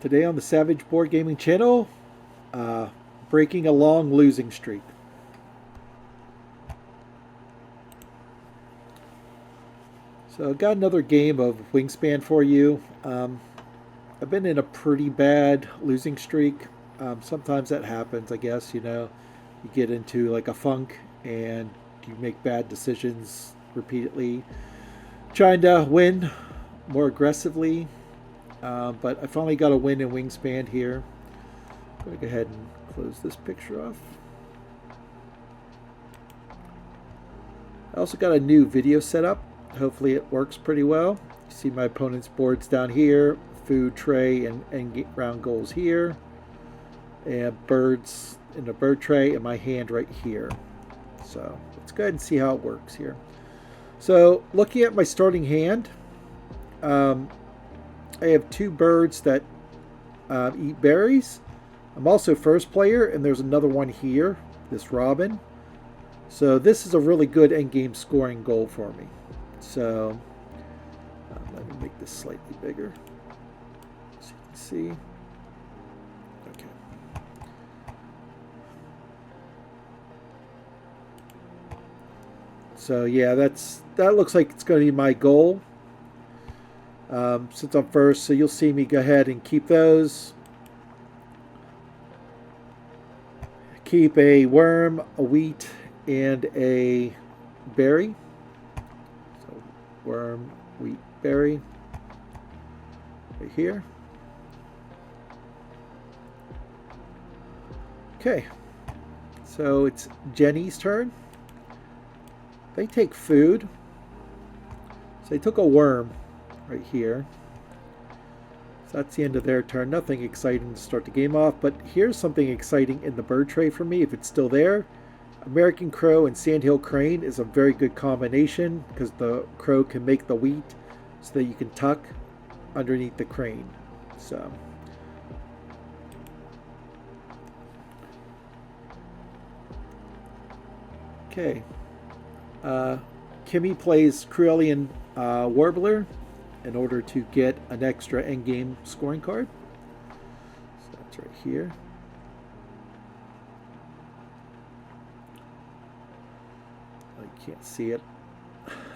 Today on the Savage Board Gaming channel, breaking a long losing streak. So I've got another game of Wingspan for you. I've been in a pretty bad losing streak. Sometimes that happens, I guess, you get into like a funk and you make bad decisions repeatedly, trying to win more aggressively. But I finally got a win in Wingspan here. I'm going to go ahead and close this picture off. I also got a new video setup. Hopefully it works pretty well. You see my opponent's boards down here, food tray and round goals here, and birds in the bird tray, and my hand right here. So let's go ahead and see how it works here. So looking at my starting hand, I have two birds that eat berries. I'm also first player, and there's another one here, this robin. So this is a really good endgame scoring goal for me. So let me make this slightly bigger so you can see. Okay. So yeah, that looks like it's going to be my goal. Since I'm first, so you'll see me go ahead and keep those. Keep a worm, a wheat, and a berry. So worm, wheat, berry. Right here. Okay. So it's Jenny's turn. They take food. So they took a worm right here. So that's the end of their turn. Nothing exciting to start the game off, but here's something exciting in the bird tray for me, if it's still there. American crow and sandhill crane is a very good combination because the crow can make the wheat so that you can tuck underneath the crane. So okay. Kimmy plays Cruelian Warbler in order to get an extra endgame scoring card. So that's right here. I can't see it,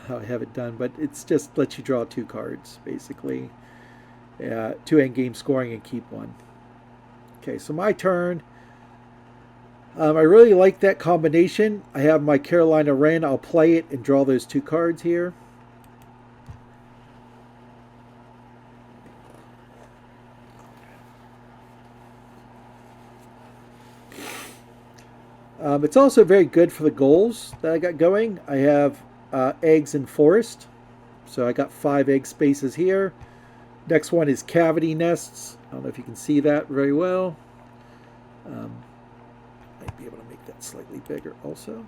how I have it done, but it's just lets you draw two cards, basically. Two endgame scoring and keep one. Okay, so my turn. I really like that combination. I have my Carolina Wren. I'll play it and draw those two cards here. It's also very good for the goals that I got going. I have eggs in forest. So I got 5 egg spaces here. Next one is cavity nests. I don't know if you can see that very well. Might be able to make that slightly bigger also.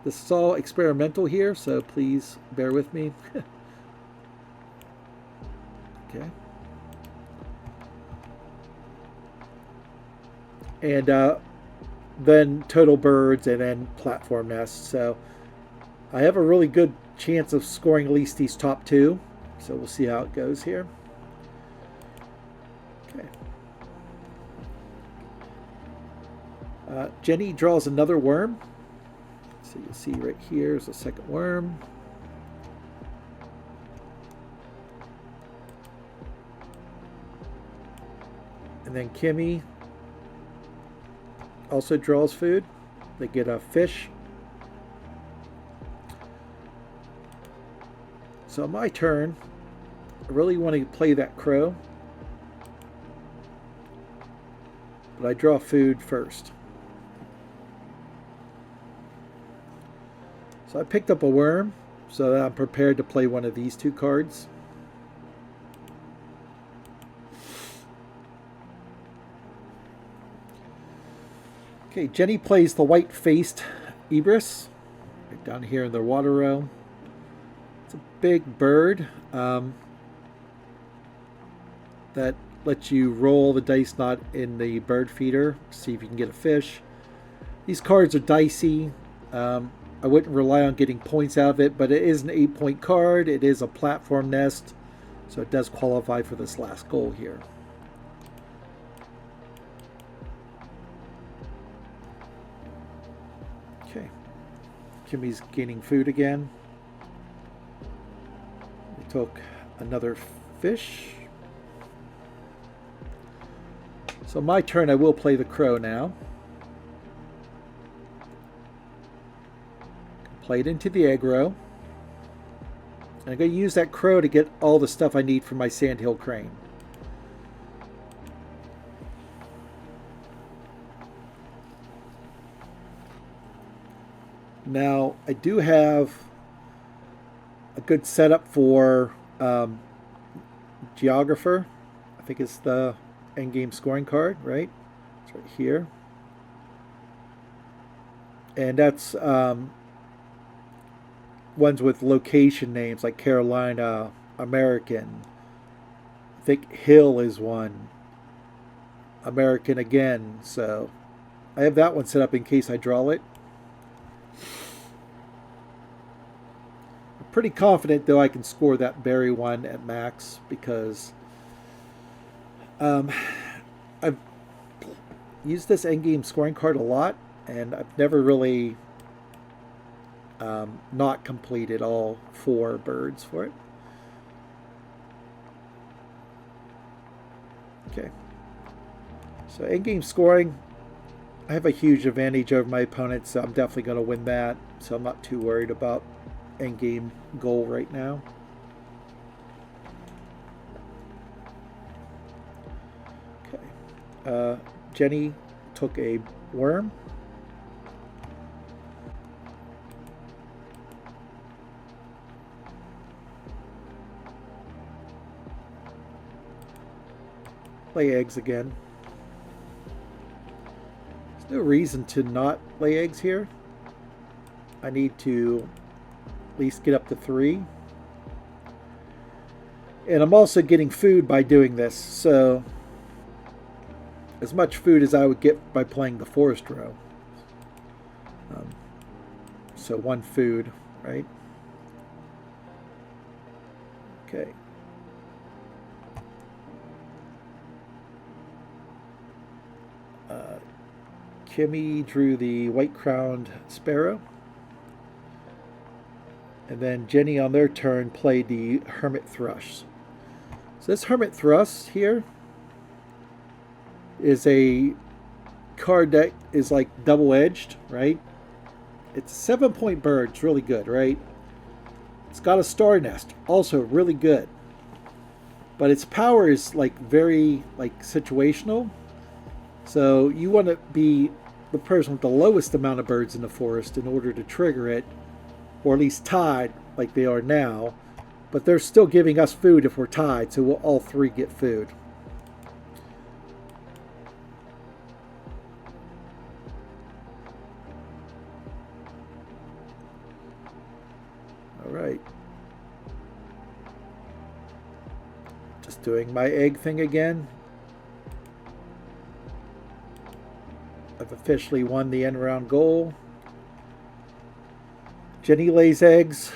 This is all experimental here, so please bear with me. Okay. And then total birds, and then platform nests. So I have a really good chance of scoring at least these top 2. So we'll see how it goes here. Okay. Jenny draws another worm. So you'll see right here is a second worm. And then Kimmy also draws food. They get a fish. So my turn, I really want to play that crow, but I draw food first. So I picked up a worm so that I'm prepared to play one of these two cards. Okay, Jenny plays the white-faced Ibris right down here in the water row. It's a big bird that lets you roll the dice not in the bird feeder to see if you can get a fish. These cards are dicey. I wouldn't rely on getting points out of it, but it is an 8-point card. It is a platform nest, so it does qualify for this last goal here. Jimmy's gaining food again. We took another fish. So my turn, I will play the crow now. Play it into the egg row. And I'm going to use that crow to get all the stuff I need for my sandhill crane. Now, I do have a good setup for Geographer. I think it's the endgame scoring card, right? It's right here. And that's ones with location names like Carolina, American. I think Hill is one. American again. So I have that one set up in case I draw it. I'm pretty confident though I can score that berry one at max because I've used this endgame scoring card a lot and I've never really not completed all 4 birds for it. Okay. So endgame scoring, I have a huge advantage over my opponents, so I'm definitely going to win that. So I'm not too worried about endgame goal right now. Okay. Jenny took a worm. Lay eggs again. There's no reason to not lay eggs here. I need to at least get up to 3. And I'm also getting food by doing this, so as much food as I would get by playing the forest row. So 1 food, right? Okay. Kimmy drew the white-crowned sparrow. And then Jenny on their turn played the hermit thrush. So this hermit thrush here is a card that is like double-edged, right? It's a 7-point bird. It's really good, right? It's got a star nest, also really good. But its power is like very situational. So you want to be the person with the lowest amount of birds in the forest in order to trigger it, or at least tied like they are now. But they're still giving us food if we're tied, so we'll all 3 get food. All right. Just doing my egg thing again. I've officially won the end round goal. Jenny lays eggs.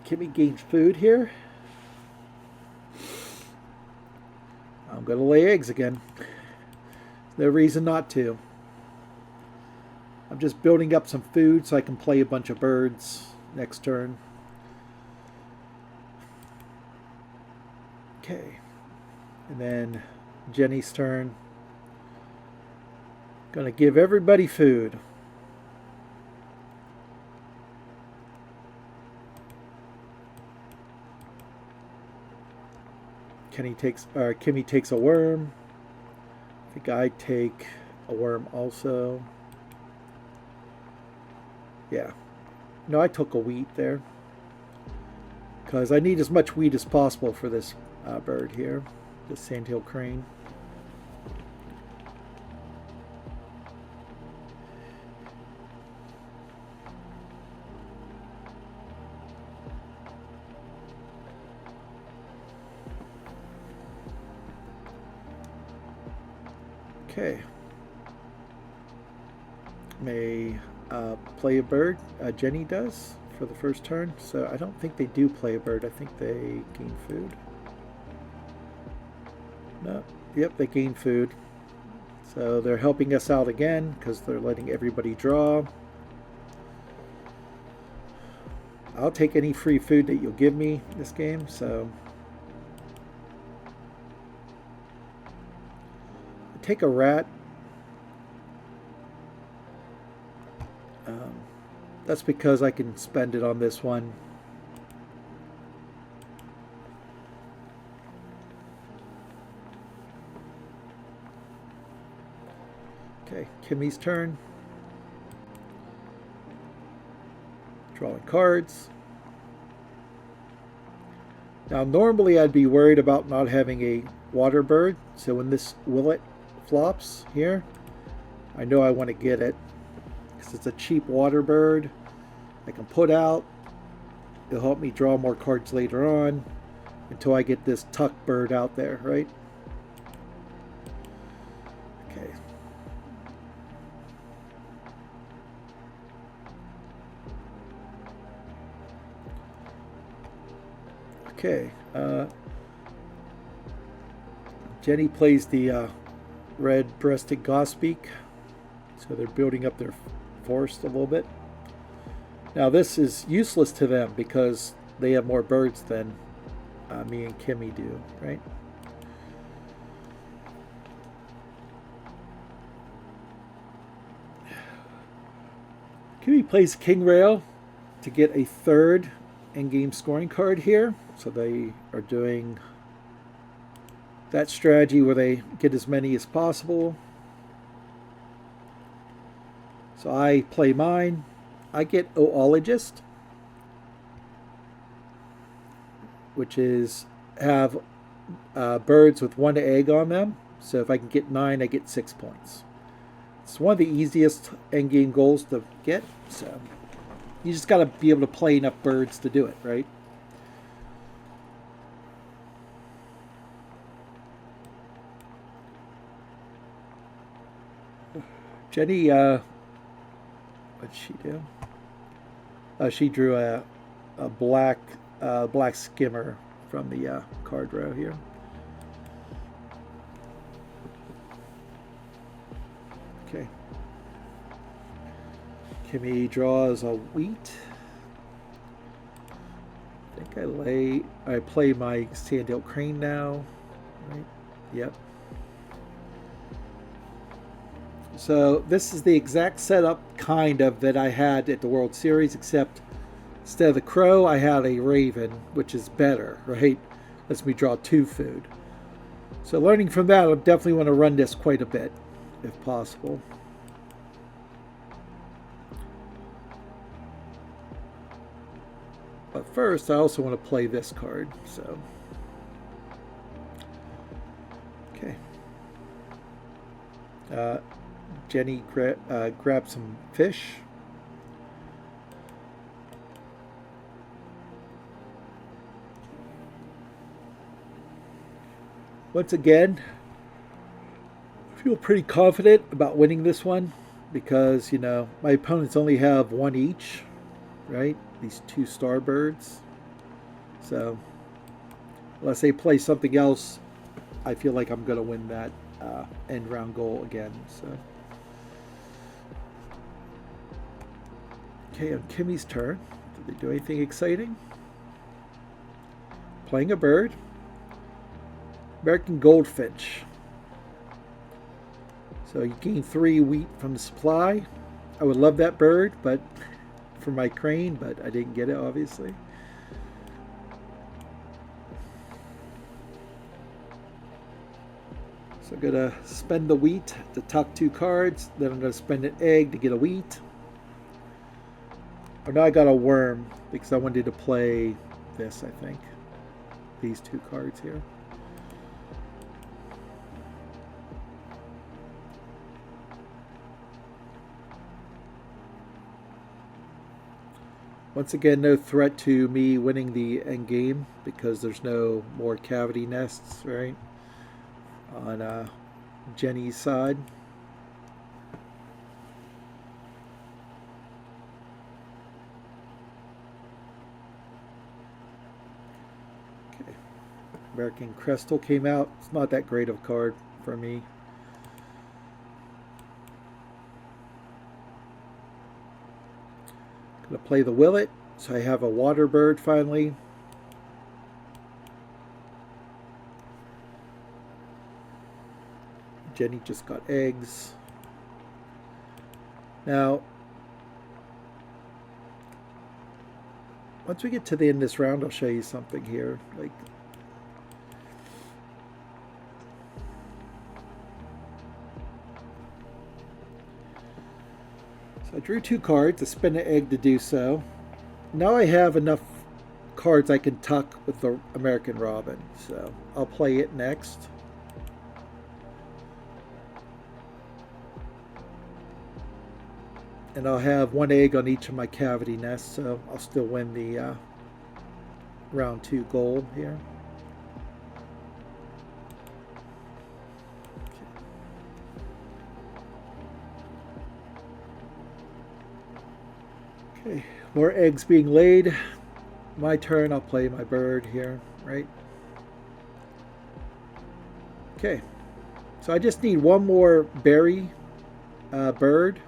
Kimmy gains food here. I'm going to lay eggs again. No reason not to. I'm just building up some food so I can play a bunch of birds next turn. Okay. And then Jenny's turn. Gonna give everybody food. Kimmy takes a worm. I think I take a worm also. Yeah. No, I took a wheat there. Because I need as much wheat as possible for this bird here. The sandhill crane. Okay. May play a bird. Jenny does for the first turn. So I don't think they do play a bird. I think they gain food. No. Yep, they gain food. So they're helping us out again because they're letting everybody draw. I'll take any free food that you'll give me this game, so take a rat. That's because I can spend it on this one. Okay, Kimmy's turn. Drawing cards. Now normally I'd be worried about not having a water bird, so when this willet flops here, I know I want to get it because it's a cheap water bird I can put out. It'll help me draw more cards later on until I get this tuck bird out there, right? Okay. Okay. Jenny plays the red-breasted grosbeak, so they're building up their forest a little bit. Now this is useless to them because they have more birds than me and Kimmy do, right? Kimmy plays King Rail to get a third in-game scoring card here. So they are doing that strategy where they get as many as possible. So I play mine. I get Oologist, which is have birds with 1 egg on them. So if I can get 9, I get 6 points. It's one of the easiest endgame goals to get. So you just got to be able to play enough birds to do it, right? Jenny, what'd she do? She drew a black skimmer from the card row here. Okay. Kimmy draws a wheat. I think I play my Sandhill Crane now. Right? Yep. So this is the exact setup kind of that I had at the World Series, except instead of the crow, I had a raven, which is better, right? Lets me draw 2 food. So learning from that, I definitely want to run this quite a bit, if possible. But first, I also want to play this card, so. Okay. Jenny grabbed some fish. Once again, I feel pretty confident about winning this one because, you know, my opponents only have 1 each, right? These 2 starbirds. So, unless they play something else, I feel like I'm going to win that end round goal again. So. Okay, on Kimmy's turn. Did they do anything exciting? Playing a bird. American Goldfinch. So you gain 3 wheat from the supply. I would love that bird, but for my crane, but I didn't get it, obviously. So I'm going to spend the wheat to tuck 2 cards. Then I'm going to spend an egg to get a wheat. Oh, now I got a worm because I wanted to play this, I think. These 2 cards here. Once again, no threat to me winning the end game because there's no more cavity nests, right? On Jenny's side. American Crystal came out. It's not that great of a card for me. Gonna play the Willet, so I have a water bird finally. Jenny just got eggs. Now, once we get to the end of this round, I'll show you something here. Like, so I drew 2 cards. I spent an egg to do so. Now I have enough cards I can tuck with the American Robin, so I'll play it next. And I'll have 1 egg on each of my cavity nests, so I'll still win the round 2 goal here. Okay, more eggs being laid. My turn, I'll play my bird here, right? Okay, so I just need 1 more berry bird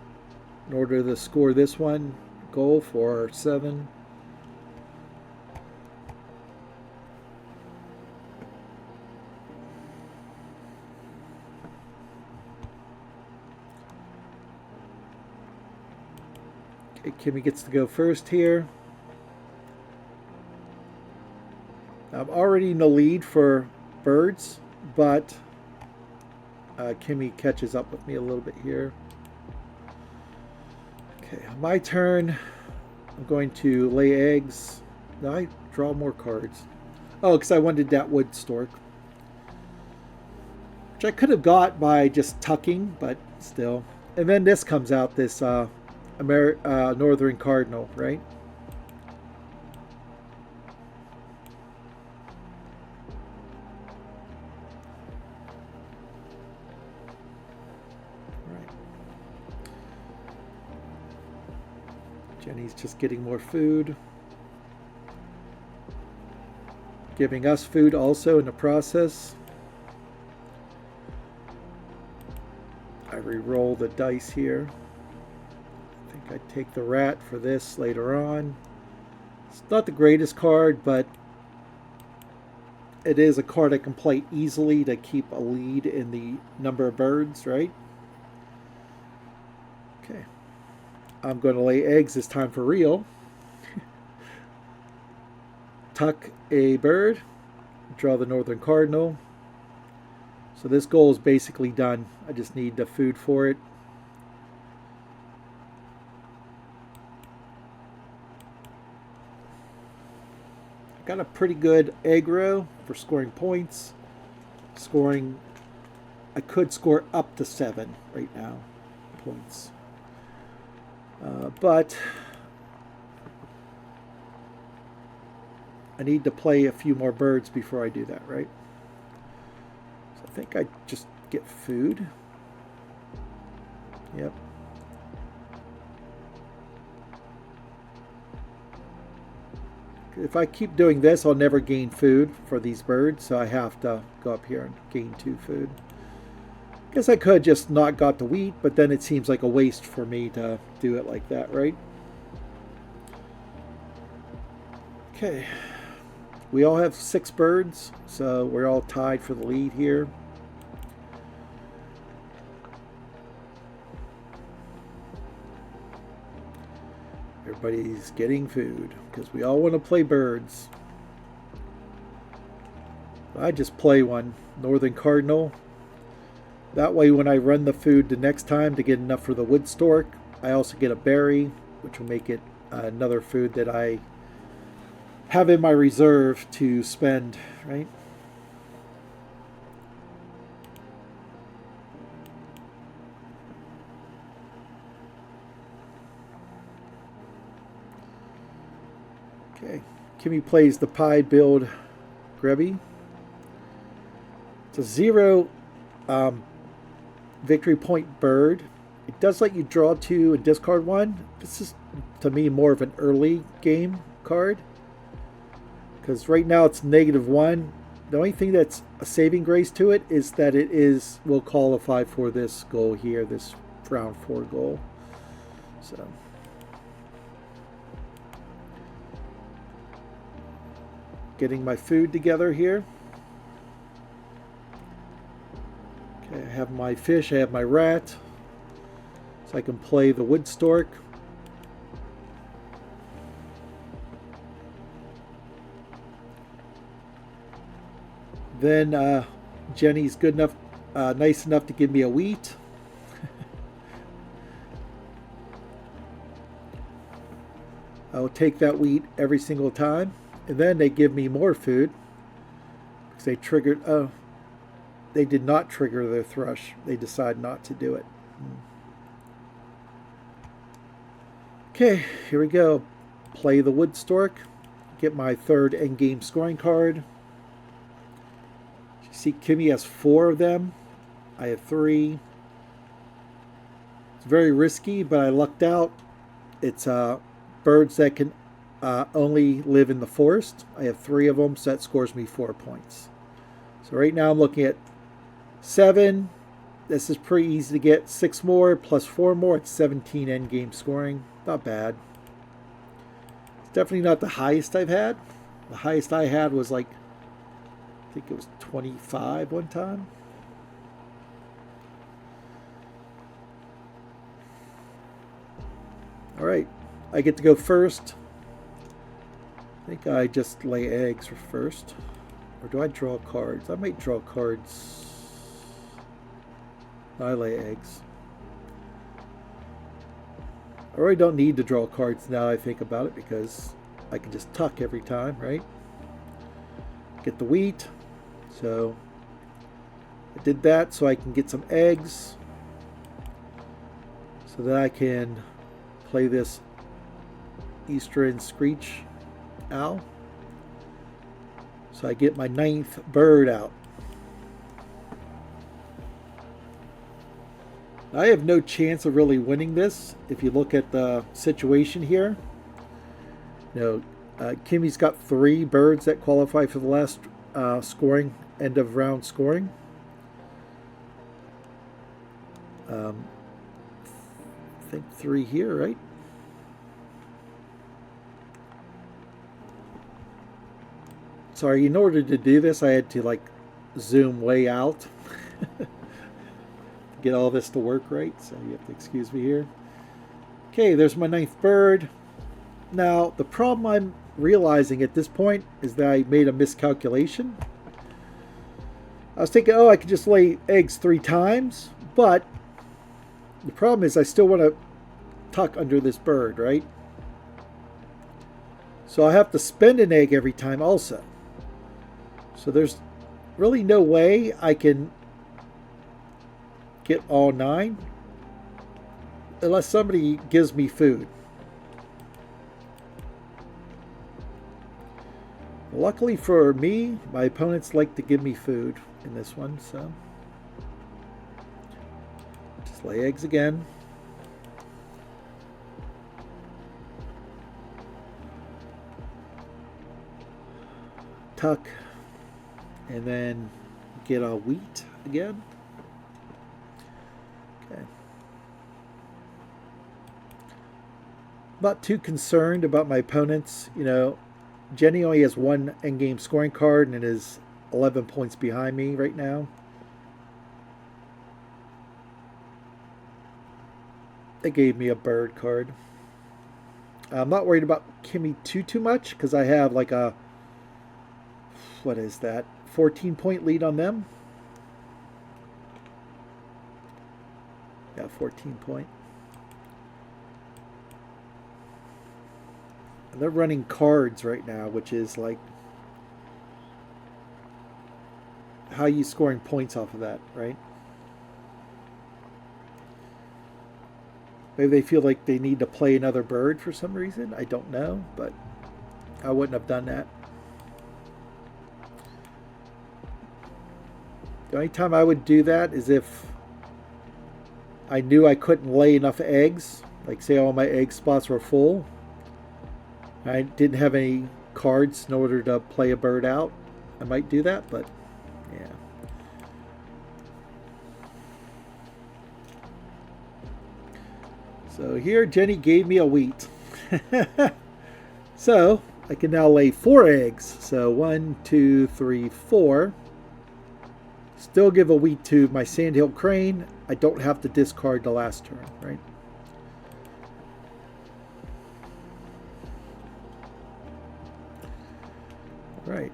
in order to score this one goal for 7. Okay, Kimmy gets to go first here. I'm already in the lead for birds, but Kimmy catches up with me a little bit here. Okay, on my turn, I'm going to lay eggs. No, I draw more cards. Oh, because I wanted that wood stork, which I could have got by just tucking, but still. And then this comes out, this Northern Cardinal, right? Jenny's just getting more food. Giving us food also in the process. I re-roll the dice here. I think I take the rat for this later on. It's not the greatest card, but it is a card I can play easily to keep a lead in the number of birds, right? Okay. I'm going to lay eggs this time for real. Tuck a bird. Draw the Northern Cardinal. So this goal is basically done. I just need the food for it. Got a pretty good egg row for scoring points. I could score up to 7 right now points. But I need to play a few more birds before I do that, right? So I think I just get food. Yep. If I keep doing this, I'll never gain food for these birds, so I have to go up here and gain 2 food. Guess I could just not got the wheat, but then it seems like a waste for me to do it like that, right? Okay. We all have 6 birds, so we're all tied for the lead here. Everybody's getting food because we all want to play birds. I just play one, Northern Cardinal. That way when I run the food the next time to get enough for the wood stork, I also get a berry, which will make it another food that I have in my reserve to spend, right? Okay, Kimmy plays the pie build Grubby. It's a 0 victory point bird. It does let you draw 2 and discard 1. This is, to me, more of an early game card. Because right now it's -1. The only thing that's a saving grace to it is that will qualify for this goal here, this round 4 goal. So getting my food together here. Okay, I have my fish, I have my rat, so I can play the wood stork. Then Jenny's good enough, nice enough to give me a wheat. I'll take that wheat every single time. And then they give me more food because they triggered. Oh, they did not trigger their thrush. They decided not to do it. Okay, here we go. Play the wood stork. Get my 3rd endgame scoring card. You see, Kimmy has 4 of them. I have 3. It's very risky, but I lucked out. It's birds that can only live in the forest. I have 3 of them, so that scores me 4 points. So right now I'm looking at 7. This is pretty easy to get. 6 more plus 4 more. It's 17 endgame scoring. Not bad. It's definitely not the highest I've had. The highest I had was like, I think it was 25 one time. All right, I get to go first. I think I just lay eggs first. Or do I draw cards? I might draw cards. I lay eggs. I really don't need to draw cards now that I think about it, because I can just tuck every time, right? Get the wheat. So I did that so I can get some eggs, so that I can play this Eastern Screech Owl. So I get my 9th bird out. I have no chance of really winning this if you look at the situation here. You know, Kimmy's got 3 birds that qualify for the last scoring, end of round scoring. I think 3 here, right? Sorry, in order to do this, I had to like zoom way out to get all this to work right. So you have to excuse me here. Okay, there's my 9th bird. Now, the problem I'm realizing at this point is that I made a miscalculation. I was thinking, oh, I could just lay eggs 3 times, but the problem is I still want to tuck under this bird, right? So I have to spend an egg every time also. So there's really no way I can get all 9 unless somebody gives me food. Luckily for me, my opponents like to give me food in this one, so just lay eggs again. Tuck, and then get a wheat again. Okay. Not too concerned about my opponents. You know, Jenny only has 1 endgame scoring card and is 11 points behind me right now. They gave me a bird card. I'm not worried about Kimmy too much because I have like a, what is that, 14-point lead on them. Yeah, 14-point. And they're running cards right now, which is like, how are you scoring points off of that, right? Maybe they feel like they need to play another bird for some reason. I don't know, but I wouldn't have done that. The only time I would do that is if I knew I couldn't lay enough eggs. Like say all my egg spots were full. I didn't have any cards in order to play a bird out. I might do that, but yeah. So here Jenny gave me a wheat. So I can now lay 4 eggs. So 1, 2, 3, 4. Still give a wheat to my sandhill crane. I don't have to discard the last turn, right? Right.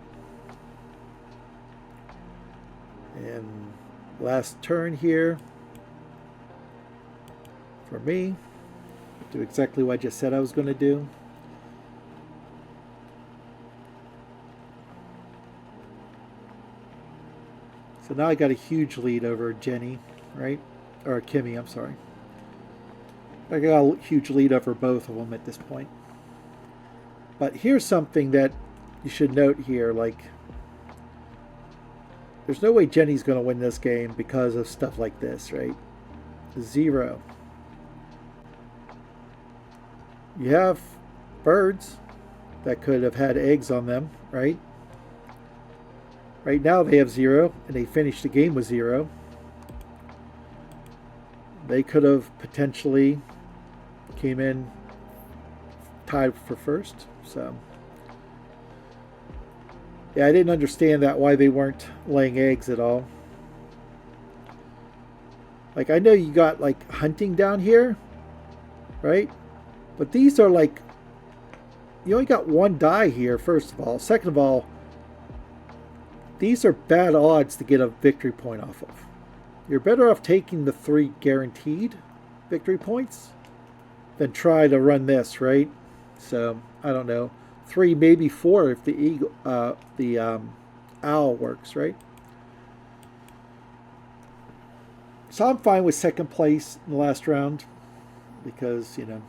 And last turn here for me. Do exactly what I just said I was going to do. So now I got a huge lead over Jenny, right? Or Kimmy, I'm sorry. I got a huge lead over both of them at this point. But here's something that you should note here, like, there's no way Jenny's going to win this game because of stuff like this, right? 0. You have birds that could have had eggs on them, right? Right now they have 0, and they finished the game with 0. They could have potentially came in tied for first. So yeah, I didn't understand that, why they weren't laying eggs at all. Like, I know you got like hunting down here, right? But these are like, you only got 1 die here, first of all. Second of all, these are bad odds to get a victory point off of. You're better off taking the 3 guaranteed victory points than try to run this, right? So, I don't know. 3, maybe 4 if the eagle, owl works, right? So I'm fine with second place in the last round because, you know,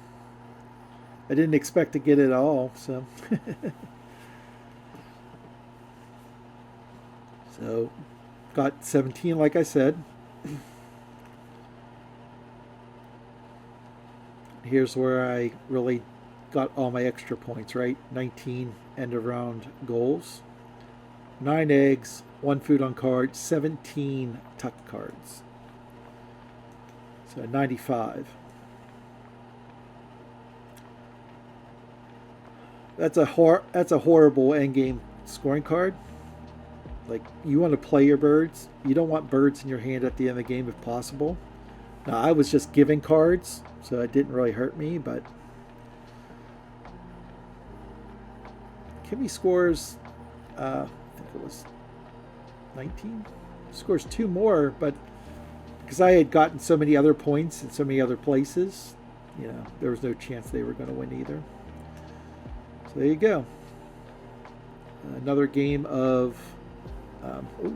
I didn't expect to get it all, so. So, got 17, like I said. Here's where I really got all my extra points, right? 19 end of round goals. 9 eggs, 1 food on card, 17 tuck cards. So 95. That's a horrible endgame scoring card. Like, you want to play your birds. You don't want birds in your hand at the end of the game if possible. Now, I was just giving cards, so it didn't really hurt me, but Kimmy scores, I think it was 19? Scores 2 more, but because I had gotten so many other points in so many other places, you know, there was no chance they were going to win either. So there you go. Another game of so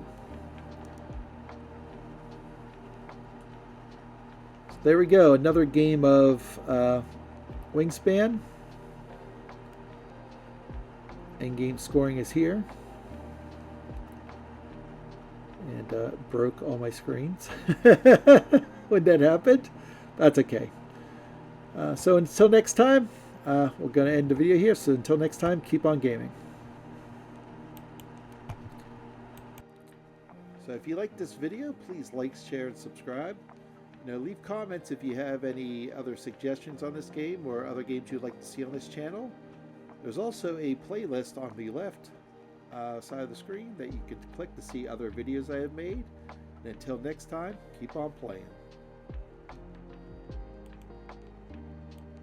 there we go. Another game of Wingspan. Endgame scoring is here. And broke all my screens when that happened. That's okay. So until next time, we're going to end the video here. So until next time, keep on gaming. So if you like this video, please like, share, and subscribe. Leave comments if you have any other suggestions on this game or other games you'd like to see on this channel. There's also a playlist on the left side of the screen that you can click to see other videos I have made. And until next time, keep on playing.